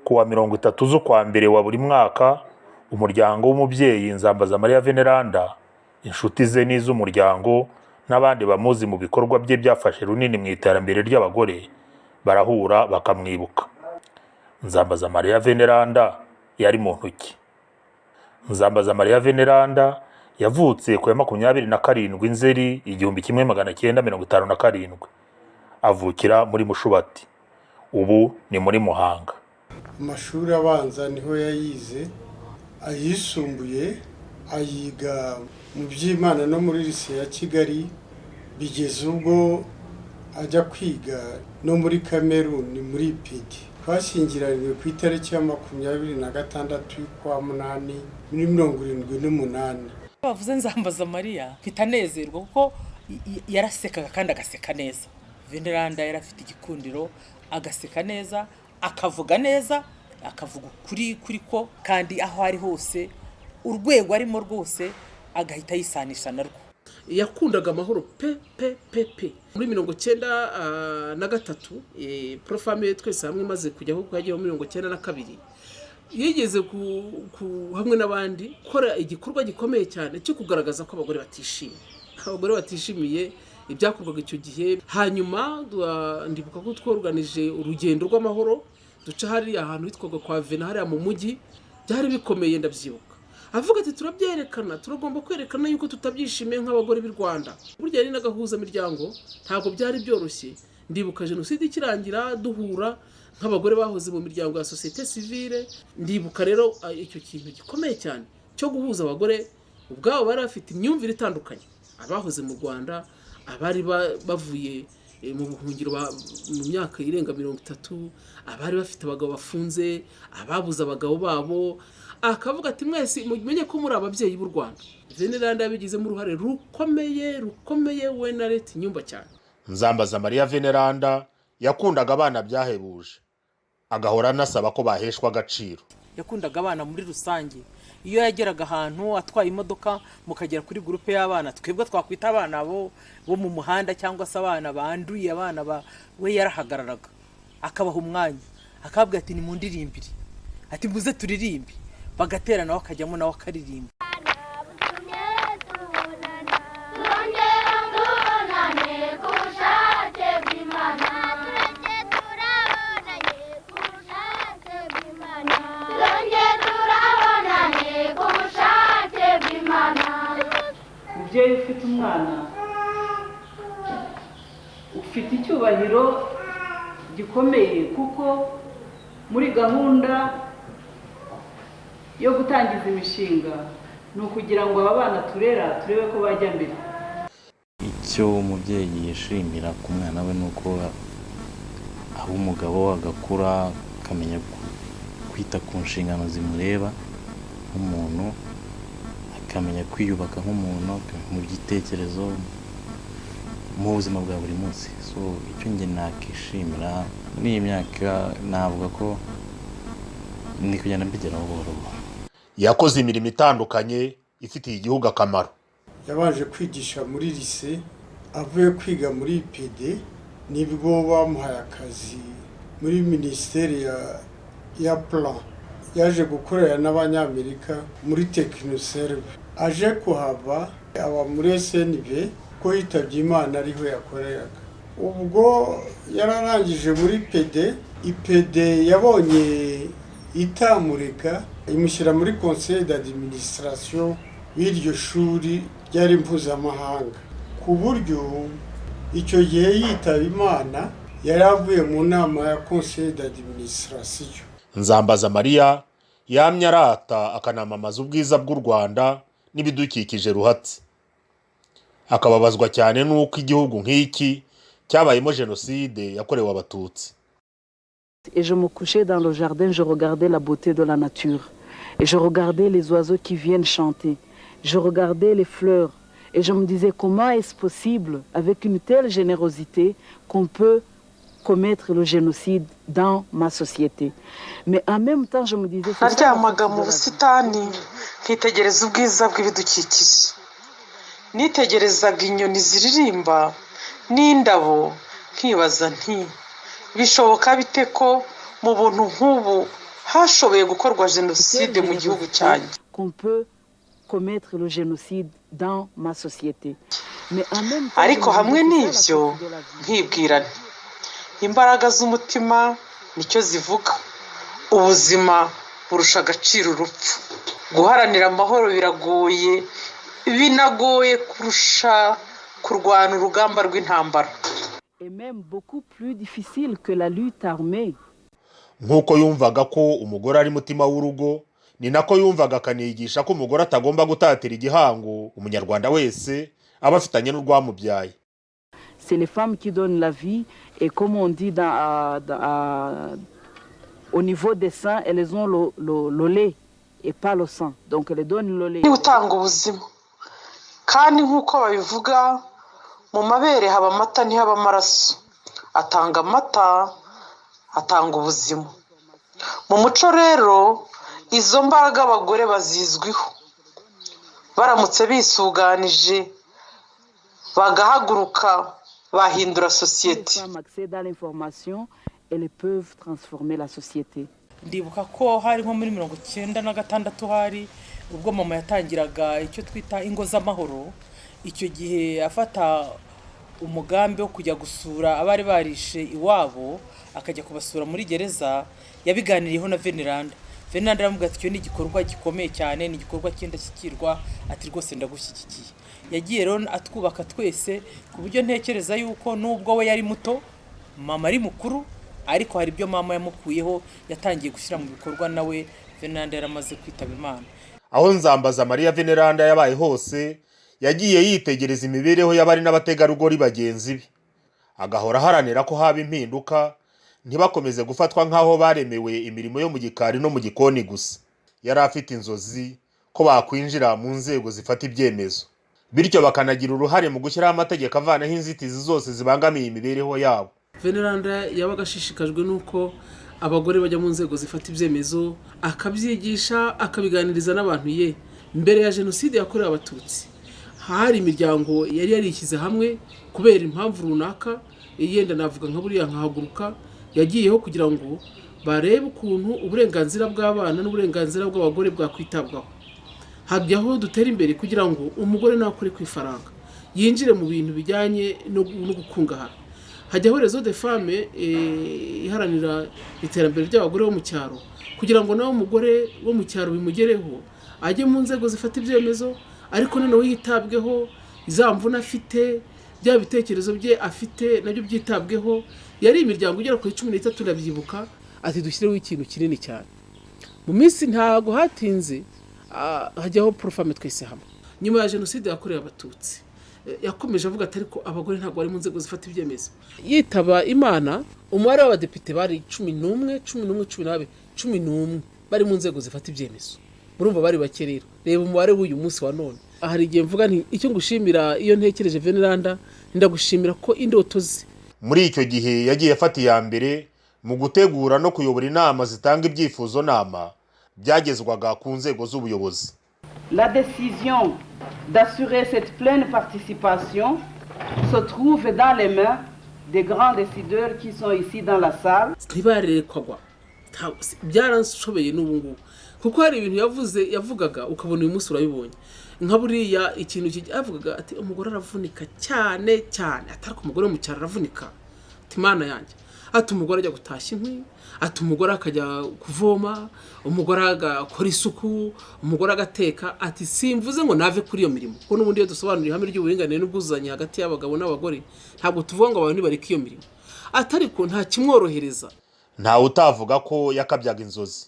Ku wa 30 z'ukwa mbere wa buri mwaka, umuryango w'umubyeyi Nzambazamariya Veneranda, inshuti ze n'iz'umuryango n'abandi bamuzi mu bikorwa bye byafashe runini mu iterambere ry'abagore barahura bakamwibuka. Nzambazamariya Veneranda yari muntu ki? Nzambazamariya Veneranda yavutse ku ya 27 Nzeri 1957, avukira muri Mushubati, ubu ni muri Muhanga. Amashuri abanza niho yayize, ayisumbuye ayiga mu by'Imana no muri Lycée ya Kigali, bigeze ubwo ajya kwiga no muri Cameroon muri PD. Twashyingiranywe ku itariki ya 26 y'ukwa munani muri 1978. Bavuze Nzambazamariya fitanezerwa kuko yarasekaga kandi agaseka neza. Veneranda yarafite igikundiro, agaseka neza, akavuga neza, akavuga kuri ko kandi aho ari hose urwego arimo rwose agahita yisanisha narwo. Yakundaga amahoro pe muri 1993 profame twese hamwe maze kujya aho yagiye mu 1992 yigeze hamwe n'abandi kora igikorwa gikomeye cyane cyo kugaragaza ko abagore batishimiye ibyakorwaga icyo gihe. Hanyuma ndibuka ko tworganije urugendo rw'amahoro duca hari ahantu hitwaga kwa Vena hariya mu mujyi, byari bikomeye ndabyibuka. Avuga ati turabyerekana, turagomba kwerekana yuko tutabyishimiye nk'abagore b'u Rwanda. Burya ari n'agahuza miryango, ntabwo byari byoroshye. Ndibuka jenoside ikirangira duhura nk'abagore bahoze mu miryango ya société civile. Ndibuka rero icyo kintu gikomeye cyane cyo guhuza abagore ubwabo bari bafite imyumvire itandukanye, abahoze mu Rwanda, abari bavuye mu buhungiro mu myaka irenga 30, abari bafite abagabo bafunze, ababuze abagabo babo. Akavuga ati mwese mumenye ko muri ababyeyi b'u Rwanda. Veneranda yabigizemo uruhare rukomeye we na leta inyumba cyane. Nzambazamariya Veneranda yakundaga abana byahebuje, agahora anasaba ko baheshwa agaciro. Yakundaga abana muri rusange. Iyo yageraga ahantu atwaye imodoka mukagera kuri groupe y'abana, twebwe twakwita abana bo mu muhanda cyangwa se abana banduye, we yarahagararaga akabaha umwanya, akabwira ati ni mu ndirimbire, ati muze turirimbe, bagaterana nawe akajyamo nawe akaririmba. Umubyeyi ufite umwana ufite icyubahiro gikomeye, kuko muri gahunda yo gutangiza imishinga ni ukugira ngo aba bana turera turebe ko bajya mbere. Icyo umubyeyi yishimira ku mwana we nuko aba umugabo agakura akamenya kwita ku nshingano zimureba nk'umuntu, akamenya kwiyubaka nk'umuntu mu gitekerezo mu buzima bwa buri munsi. So icyo nge nakishimira muri iyi myaka navuga ko ni kugenda mbigeraho buhoro. Yakoze imirimo itandukanye ifitiye igihugu akamaro. Yabaje kwigisha muri lycée, avuye kwiga muri PD nibwo bamuhaye akazi muri ministeri ya plan. Yaje gukorera n'abanyamerika muri Technoserve. Aje kuhava aba muri SNV ko yitabye Imana ariho yakoreraga. Ubwo yararangije muri PD, IPD yabonye itamureka imushyira muri conseil d'administration w'iryo shuri ryari mpuzamahanga, ku buryo icyo gihe yitaba Imana yari avuye mu nama ya conseil d'administration. Nzambazamariya yamye arata akanamamaza ubwiza bw'u Rwanda n'ibidukikije ruhatse, akababazwa cyane n'uko igihugu nk'iki cyabayemo jenoside yakorewe abatutsi. Et je me couchais dans le jardin, je regardais la beauté de la nature. Et je regardais les oiseaux qui viennent chanter. Je regardais les fleurs. Et je me disais, comment est-ce possible, avec une telle générosité, qu'on peut commettre le génocide dans ma société. Mais en même temps, je me disais... naryamaga mu busitani nkitegereza ubwiza bw'ibidukikije, nitegerezaga inyoni ziririmba n'indabo, nkibaza nti bishoboka bite ko mu buntu nk'ubu hashoboye gukorwa jenoside mu gihugu cyanyu. Qu'on peut commettre le génocide dans ma société. Mais en même temps, ariko hamwe n'ibyo nkibwira nti imbaraga z'umutima nicyo zivuga, ubuzima burusha agaciro urupfu. Guharanira amahoro biragoye, binagoye kurusha kurwana urugamba rw'intambara. Et même beaucoup plus difficile que la lutte armée. nk'uko yumvaga ko umugore ari mutima w'urugo, ni nako yumvaga akanigisha ko umugore atagomba gutatira igihango umunyarwanda wese aba afitanye n'urwamubyaye. C'est les femmes qui donnent la vie et comme on dit au niveau des seins, elles ont le lait et pas le sang. Donc elles donnent le lait. Ni utanga ubuzima. Kandi nk'uko babivuga mu mabere haba amata ntihaba amaraso. Atanga amata, atanga ubuzima. Mu muco rero izo mbaraga abagore bazizwiho. Baramutse bisuganije bagahaguruka bahindura société. Les femmes accèdent à l'information, elles peuvent transformer la société. ndibuka ko hari nko muri 1996 hari ubwo mama yatangiraga icyo twita ingo z'amahoro. Icyo gihe afata umugambi wo kujya gusura abari barishe iwabo, akajya kubasura muri gereza. Yabiganiriyeho na Veneranda. Veneranda aramubwira ati cyo ni igikorwa gikomeye cyane, ni igikorwa cy'indashyikirwa, ati rwose ndagushyigikiye. Yagiye rero atwubaka twese ku buryo ntekereza yuko nubwo we yari muto, mama ari mukuru, ariko hari ibyo mama yamukuyeho yatangiye gushyira mu bikorwa nawe Veneranda yaramaze kwitaba Imana. Aho Nzambaza Maria Veneranda yabaye hose, yagiye yitegereza imibereho y'abari n'abategarugori bagenzi be, agahora haranira ko haba impinduka, ntibakomeze gufatwa nk'aho baremewe imirimo yo mu gikari no mu gikoni gusa. Yari afite inzozi ko bakwinjira mu nzego zifata ibyemezo, bityo bakanagira uruhare mu gushyiraho amategeko avanaho inzitizi zose zibangamiye imibereho yabo. Veneranda yabaga ashishikajwe n'uko abagore bajya mu nzego zifata ibyemezo, akabyigisha, akabiganiriza n'abantu ye. Mbere ya jenoside yakorewe abatutsi hari imiryango yari yarishyize hamwe kubera impamvu runaka, yenda navuga nka buriya nkahaguruka yagiyeho kugira ngo barebe ukuntu uburenganzira bw'abana n'uburenganzira bw'abagore bwakwitabwaho. Hajyaho dutera imbere kugira ngo umugore nakore kwifaranga, yinjire mu bintu bijyanye no gukungahara. Hajyaho rezo de femme iharanira iterambere ry'abagore bo mu cyaro kugira ngo nawe umugore wo mu cyaro bimugereho, ajye mu nzego zifata ibyemezo, ariko noneho yitabweho, izamvuna afite, bya bitekerezo bye afite nabyo byitabweho. Yari imiryango ugera kuri 13 ndabyibuka, ati dushyireho ikintu kinini cyane. Mu minsi ntago hatinze hajyaho Profame twese hamwe. Nyuma ya jenoside yakorewe abatutsi yakomeje avuga ati ariko abagore ntago bari mu nzego zifata ibyemezo. Yitaba Imana, umubare w'abadepite bari 11 bari mu nzego zifata ibyemezo. Murumva bari bake rero. Reba umubare w'uyu munsi wa none. Ahari igihe mvuga nti icyo ngushimira iyo ntekereje Veneranda, ndagushimira ko indoto ze. Muri icyo gihe yagiye afata iya mbere mu gutegura no kuyobora inama zitanga ibyifuzo nama byagezwaga ku nzego z'ubuyobozi. La décision d'assurer cette pleine participation se trouve dans les mains des grands décideurs qui sont ici dans la salle. Ntibarekwagwa byaranshobeye n'ubungubu kuko hari ibintu yavugaga ukabona uyu munsi urabibonye. Nka buriya ikintu yavugaga ati umugore aravunika cyane cyane, atari umugore mu cyaro aravunika. Ati Mana yanjye, ati umugore ajya gutashya inkwi, ati umugore akajya kuvoma, umugore agakora isuku, umugore agateka. Ati simvuze ngo nave kuri iyo mirimo kuko n'ubundi iyo dusobanura ihame ry'uburinganire n'ubwuzuzanye hagati y'abagabo n'abagore ntabwo tuvuga ngo abantu bareke iyo mirimo, atari ko nta kimworohereza. Ntawe utavuga ko yakabyaga inzozi,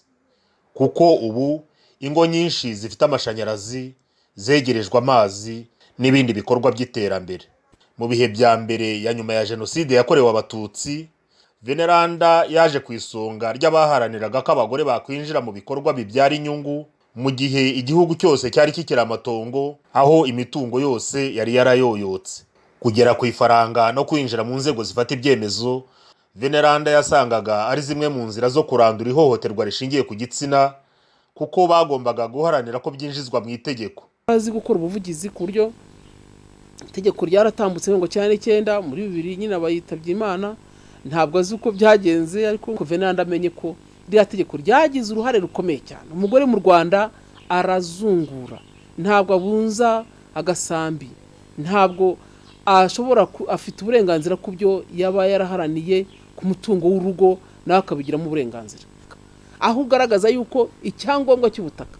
kuko ubu ingo nyinshi zifite amashanyarazi, zegerejwe amazi n'ibindi bikorwa by'iterambere. Mu bihe bya mbere ya nyuma ya jenoside yakorewe abatutsi, Veneranda yaje ku isonga ry'abaharaniraga ko abagore bakwinjira mu bikorwa bibyara inyungu mu gihe igihugu cyose cyari kikiri amatongo, aho imitungo yose yari yarayoyotse. Kugera ku ifaranga no kwinjira mu nzego zifata ibyemezo, Veneranda yasangaga ari zimwe mu nzira zo kurandura ihohoterwa rishingiye ku gitsina, kuko bagombaga guharanira ko byinjizwa mu itegeko. Azi gukora ubuvugizi ku buryo itegeko ryaratambutse ngo cyane 9 muri 2000 nyine abayitabye Imana. Ntabwo azi uko byagenze, ariko Veneranda amenye ko rya tegeko ryagize uruhare rukomeye cyane. Umugore mu Rwanda arazungura, ntabwo abunza agasambi, ntabwo ashobora afite uburenganzira ku byo yaba yaraharaniye ku mutungo w'urugo nawe akabigiramo uburenganzira. Aho ugaragaza yuko icyangombwa cy'ubutaka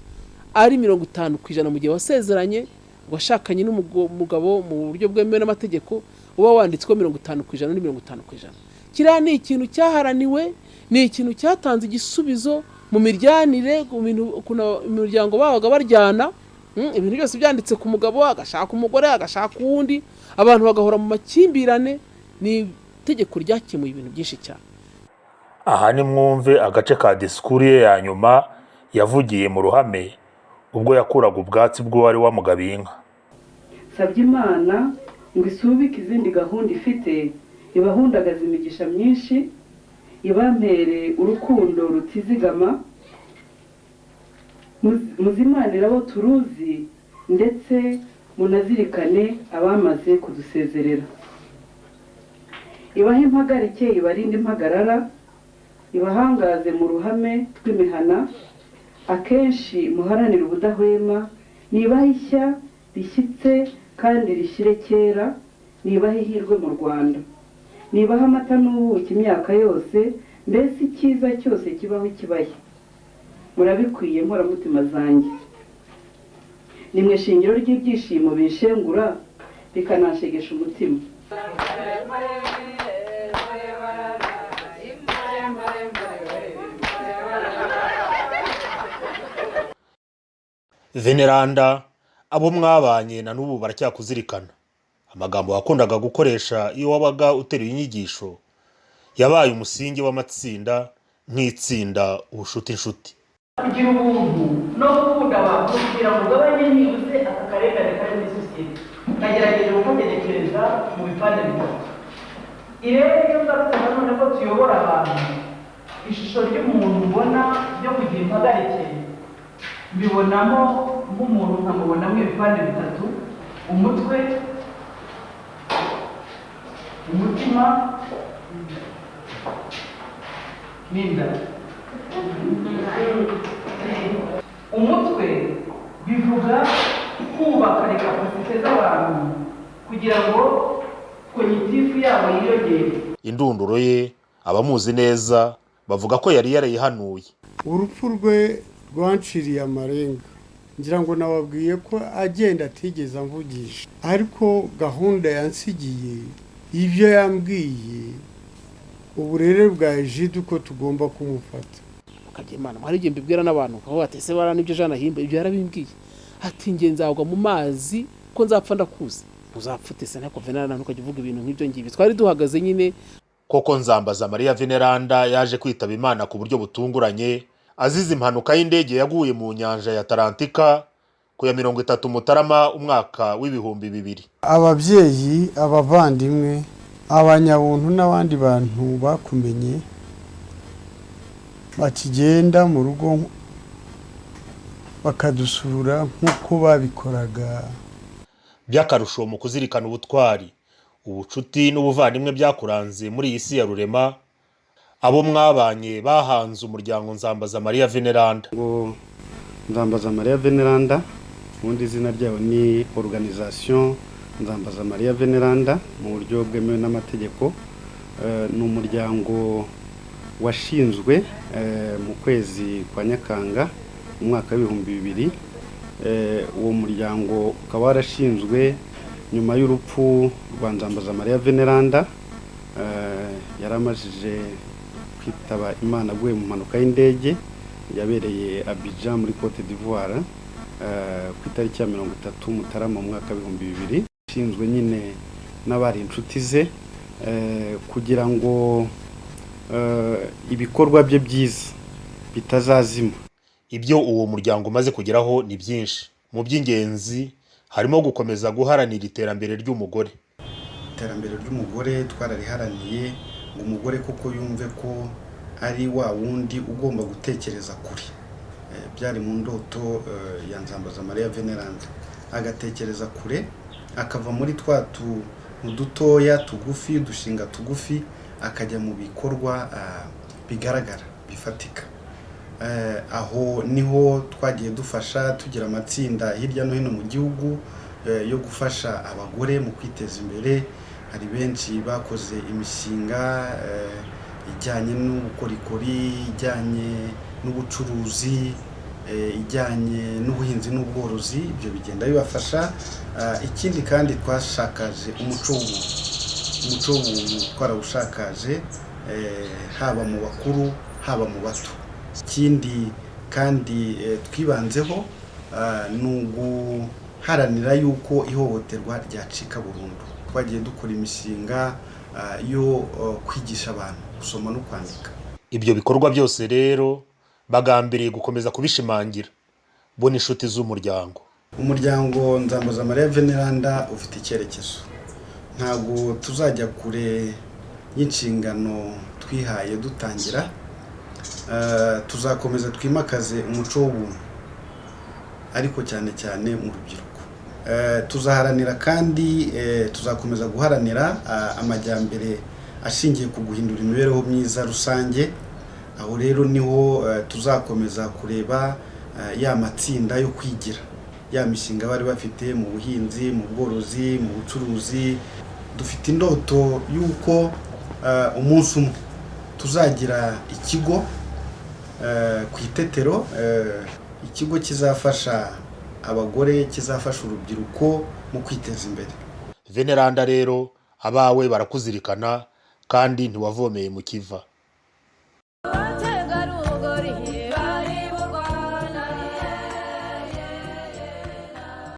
ari 50% mu gihe wasezeranye washakanye n'umugabo mu buryo bwemewe n'amategeko, uba wanditswe 50% ni 50%. Kiriya ni ikintu cyaharaniwe, ni ikintu cyatanze igisubizo mu miryanire, imiryango babaga baryana, ibintu byose byanditse ku mugabo, agashaka umugore, agashaka uwundi, abantu bagahora mu makimbirane. Ni itegeko ryakemuye ibintu byinshi cyane. Aha ni mwumve agace ka disikuru ye ya nyuma yavugiye mu ruhame ubwo yakuraga ubwatsi bw'uwari wamugabiye inka. Sabye Imana ngo isubike izindi gahunda ifite, ibahundagaza imigisha myinshi, ibampere urukundo rutizigama, muzimanire abo turuzi ndetse munazirikane abamaze kudusezerera. Ibahe impagarike, ibarinde impagarara, ibahangaze mu ruhame rw'imihana, akenshi muharanire ubudahwema, nibahe ishya rishyitse kandi rishyire kera, nibahe ihirwe mu Rwanda, nibahe amata n'ubuki imyaka yose, mbese icyiza cyose kibaho kibahe. Murabikwiye nkoramutima zanjye, nimwe shingiro ry'ibyishimo binshengura bikanashegesha umutima. Veneranda, abo mwabanye na n'ubu baracyakuzirikana. Amagambo wakundaga gukoresha iyo wabaga uteruye inyigisho yabaye umusingi w'amatsinda nk'itsinda ubushuti inshuti. Kugira ubuntu no gukunda abantu kugira ngo ugabanye nibuze aka karengane kari muri sosiyete, nagerageje gukagenekereza mu bipande bitatu. Irebe iyo ngarutse nanone ko tuyobora abantu, ishusho ry'umuntu mbona ryo kugira impagarike mbibonamo nk'umuntu nkamubonamo ibipande bitatu: umutwe, umutima n'inda. Umutwe bivuga kubaka kapasite z'abantu kugira ngo kognitifu yabo yiyongere. Indunduro ye abamuzi neza bavuga ko yari yarayihanuye. Urupfu rwe rwanciriye amarenga, ngira ngo nababwiye ko agenda atigeze amvugisha, ariko gahunda yansigiye, ibyo yambwiye, uburere bwa Egide uko tugomba kumufata. Imana hari igihe mbibwira n'abantu aho batese bara n'ibyo Jean ahimba, ibyo yarabimbwiye ati nge nzagwa mu mazi ko nzapfa ndakuze. Uzapfutese ntako Veneranda ntukajya uvuga ibintu nk'ibyo ngibi. Twari duhagaze nyine koko Nzambaza Maria Veneranda yaje kwitaba Imana ku buryo butunguranye azize impanuka y'indege yaguye mu nyanja ya Atlantika ku ya 30 Mutarama umwaka w'ibihumbi 2000. Ababyeyi, abavandimwe, abanyabuntu n'abandi bantu bakumenye bakigenda mu rugo bakadusura nk'uko babikoraga. Byakarusho mu kuzirikana ubutwari, ubucuti n'ubuvandimwe byakuranze muri iyi si ya rurema, abo mwabanye bahanze umuryango Nzambaza Maria Veneranda. Nzambaza Maria Veneranda ubundi izina ryawo ni Organisation Nzambaza Maria Veneranda mu buryo bwemewe n'amategeko. Ni umuryango washinzwe mu kwezi kwa Nyakanga mu mwaka w'2000. Uwo muryango ukaba warashinzwe nyuma y'urupfu rwa Nzambaza Maria Veneranda. Yaramajije kwitaba Imana aguye mu mpanuka y'indege yabereye Abidjan muri Cote d'Ivoire ku itariki ya 30 Mutarama mu mwaka w'2000. Shinzwe nyine n'abari inshuti ze kugira ngo ibikorwa bye byiza bitazazima. Ibyo uwo muryango umaze kugeraho ni byinshi. Mu by'ingenzi harimo gukomeza guharanira iterambere ry'umugore. Iterambere ry'umugore twarariharaniye ngo umugore kuko yumve ko ari wa wundi ugomba gutekereza kuri. Byari mu ndoto ya Nzambaza Maria Veneranda, agatekereza kure, akava muri twatu dutoya tugufi, dushinga tugufi, akajya mu bikorwa bigaragara bifatika. aho niho twagiye dufasha tugira amatsinda hirya no hino mu gihugu yo gufasha abagore mu kwiteza imbere. Hari benshi bakoze imishinga ijyanye n'ubukorikori, ijyanye n'ubucuruzi, ijyanye n'ubuhinzi n'ubworozi, ibyo bigenda bibafasha. Ikindi kandi twashakaje umuco w'ubuntu twarawushakaje haba mu bakuru haba mu bato. Ikindi kandi twibanzeho ni uguharanira yuko ihohoterwa ryacika burundu. Twagiye dukora imishinga yo kwigisha abantu gusoma no kwandika. Ibyo bikorwa byose rero bagambiriye gukomeza kubishimangira bo n'inshuti z'umuryango. Umuryango Nzambaza Maria Veneranda ufite icyerekezo, ntabwo tuzajya kure y'inshingano twihaye dutangira. Tuzakomeza twimakaze umuco w'ubuntu ariko cyane cyane mu rubyiruko. Tuzaharanira kandi tuzakomeza guharanira amajyambere ashingiye ku guhindura imibereho myiza rusange. Aho rero niho tuzakomeza kureba ya matsinda yo kwigira ya mishinga bari bafite mu buhinzi, mu bworozi, mu bucuruzi. Dufite indoto y'uko umunsi umwe tuzagira ikigo ku Itetero, ikigo kizafasha abagore, kizafasha urubyiruko mu kwiteza imbere. Veneranda rero abawe barakuzirikana kandi ntiwavomeye mu kiva.